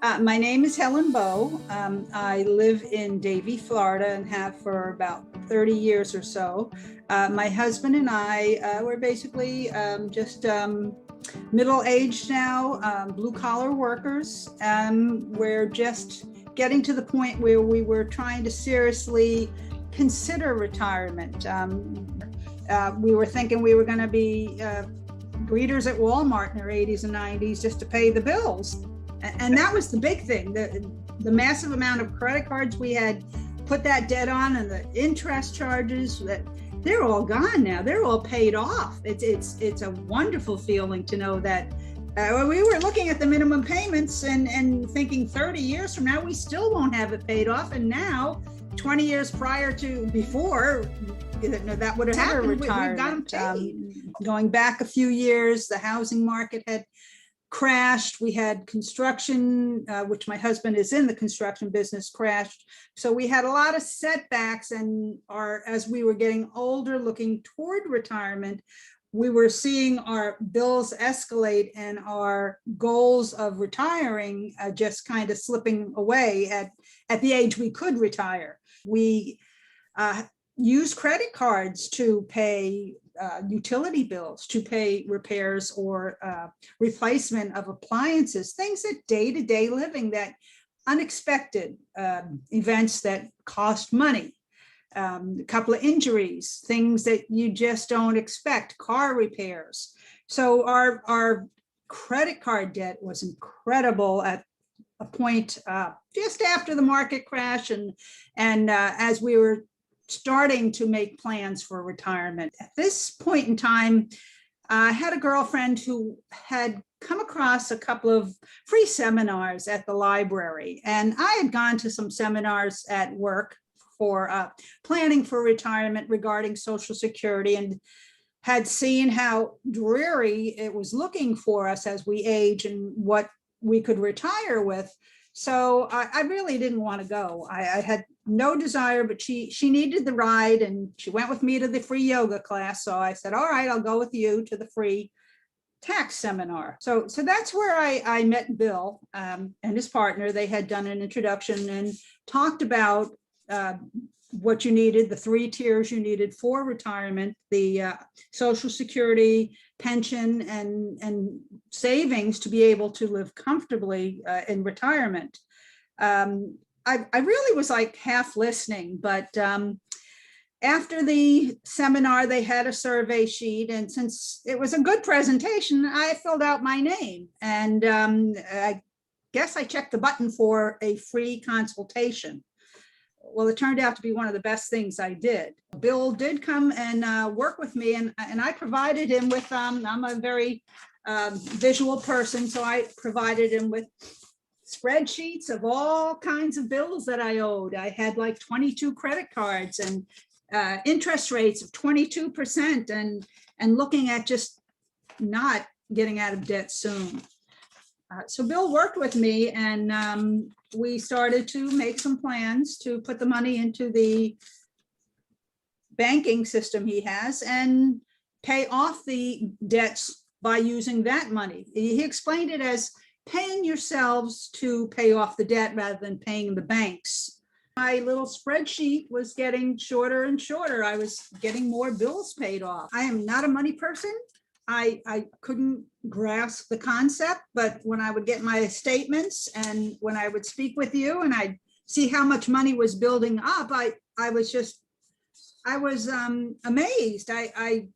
My name is Helen Bowe. I live in Davie, Florida, and have for about 30 years or so. My husband and I were basically just middle-aged now, blue-collar workers. We're just getting to the point where we were trying to seriously consider retirement. We were thinking we were going to be greeters at Walmart in our 80s and 90s just to pay the bills. And that was the big thing, the massive amount of credit cards we had put that debt on, and the interest charges, that they're all gone now. They're all paid off. It's a wonderful feeling to know that we were looking at the minimum payments and thinking 30 years from now, we still won't have it paid off. And now 20 years prior to before that would have happened, we've got them paid. Going back a few years, the housing market had crashed. We had construction, which my husband is in the construction business, crashed. So we had a lot of setbacks, and as we were getting older, looking toward retirement, we were seeing our bills escalate and our goals of retiring just kind of slipping away at the age we could retire. We use credit cards to pay utility bills, to pay repairs or replacement of appliances, things that day-to-day living, that unexpected events that cost money, a couple of injuries, things that you just don't expect, car repairs. So our credit card debt was incredible at a point just after the market crash, and as we were starting to make plans for retirement. At this point in time, I had a girlfriend who had come across a couple of free seminars at the library, and I had gone to some seminars at work for planning for retirement regarding Social Security, and had seen how dreary it was looking for us as we age and what we could retire with. So I really didn't want to go. I had no desire, but she needed the ride, and she went with me to the free yoga class. So I said, all right, I'll go with you to the free tax seminar. So that's where I met Bill and his partner. They had done an introduction and talked about what you needed, the three tiers you needed for retirement, the Social Security, pension, and savings to be able to live comfortably in retirement. I really was like half listening, but after the seminar, they had a survey sheet, and since it was a good presentation, I filled out my name, and I guess I checked the button for a free consultation. Well, it turned out to be one of the best things I did. Bill did come and work with me, and I provided him with, I'm a very visual person, so I provided him with spreadsheets of all kinds of bills that I owed. I had like 22 credit cards and interest rates of 22%, and looking at just not getting out of debt soon. So Bill worked with me, and we started to make some plans to put the money into the banking system he has and pay off the debts by using that money. He explained it as paying yourselves to pay off the debt rather than paying the banks. My little spreadsheet was getting shorter and shorter. I was getting more bills paid off. I am not a money person. I couldn't grasp the concept, but when I would get my statements and when I would speak with you and I'd see how much money was building up, I was amazed. I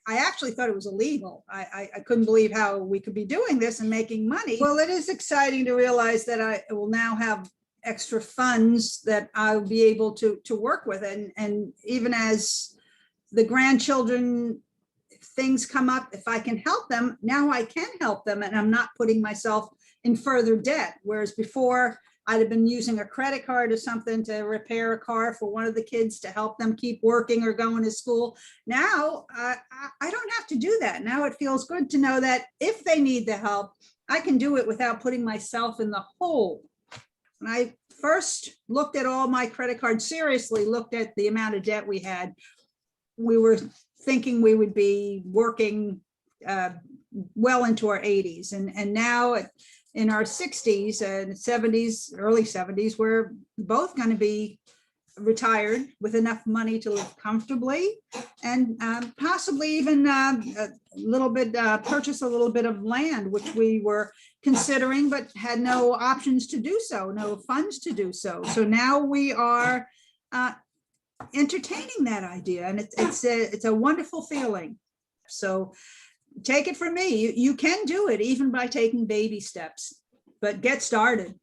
actually thought it was illegal. I couldn't believe how we could be doing this and making money. Well, it is exciting to realize that I will now have extra funds that I'll be able to work with. And even as the grandchildren, if things come up, if I can help them, now I can help them, and I'm not putting myself in further debt. Whereas before, I'd have been using a credit card or something to repair a car for one of the kids to help them keep working or going to school. Now, I don't have to do that. Now it feels good to know that if they need the help, I can do it without putting myself in the hole. When I first looked at all my credit cards, seriously looked at the amount of debt we had, we were thinking we would be working well into our 80s. And now in our 60s and 70s, early 70s, we're both going to be retired with enough money to live comfortably and possibly even a little bit, purchase a little bit of land, which we were considering, but had no options to do so, no funds to do so. So now we are entertaining that idea, and it's a wonderful feeling. So take it from me, you can do it even by taking baby steps, but get started.